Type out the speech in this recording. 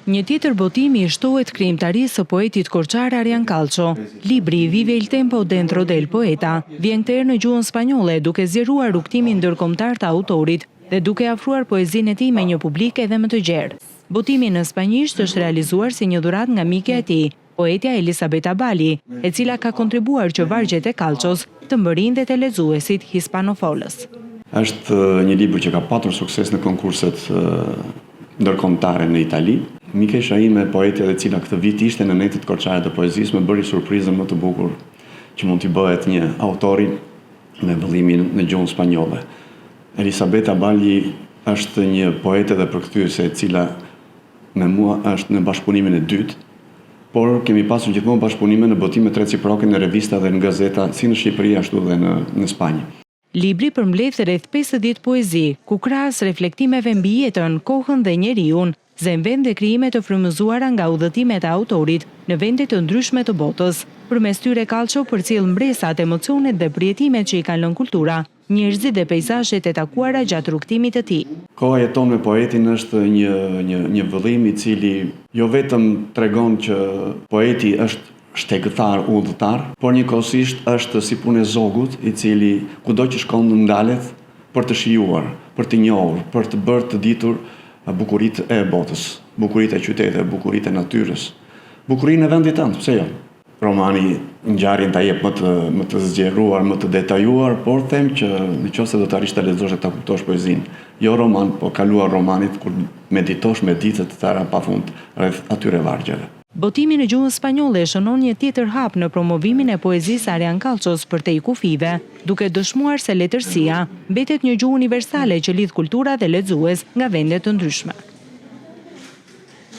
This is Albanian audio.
Një tjetër botimi i shtohet krijimtarisë së poetit korçar Arian Calço. Libri Vive il tempo dentro del poeta vjen të erë në gjuhën spanjolle duke zgjeruar rrugtimin ndërkombëtar të autorit dhe duke afruar poezinë e tij me një publik edhe më të gjerë. Botimi në spanjisht është realizuar si një dhuratë nga mikja e tij, poetja Elisabetta Bali, e cila ka kontribuar që vargjet e Calços të mbërinë dhe të lexuesit hispanofolës. Është një libër që ka patur sukses në konkurset ndërkombëtare në Itali. Mikesha ime poetja e cila këtë vit ishte në netit korçare të poezisë më bëri surprizën më të bukur që mund t'i bëhet një autori me vëllimin në gjuhën spanjolle. Elisabetta Bali është një poete dhe përkthyese e cila me mua është në bashkëpunimin e dytë, por kemi pasur gjithmonë bashkëpunime në botime reciproke në revista dhe në gazeta si në Shqipëri ashtu dhe në Spanjë. Libri përmbledh rreth 50 poezi, ku krahas reflektimeve mbi jetën, kohën dhe njeriun, zemvend dhe krijime të frymëzuara nga udhëtimet e autorit në vende të ndryshme të botës. Përmes tyre Calço përcjell mbresat, emocionet dhe përjetimet që i kanë lënë kultura, njerëzit dhe peizazhet e takuara gjatë rrugtimit të tij. Koha jeton me poetin është një vëllim i cili jo vetëm tregon që poeti është shtegëtar, udhëtar, por njëkohësisht është si punë e zogut i cili kudo që shkon ndalet për të shijuar, për të njohur, për të bërë të ditur bukuritë e botës, bukuritë e qytetit, bukuritë e natyrës, bukurinë e vendit tënd, pse jo? Romani ngjarjen ta jep më të zgjeruar, më të detajuar, por them që nëse do të arrish ta lexosh dhe ta kuptosh poezinë, jo roman, po kaluar romanit kur meditosh me ditët të tëra pafund rreth atyre vargjeve. Botimi në gjuhën spanjolle shënon një tjetër hap në promovimin e poezisë Arian Calços për te i kufive, duke dëshmuar se letërsia mbetet një gjuhë universale që lidh kultura dhe lexues nga vende të ndryshme.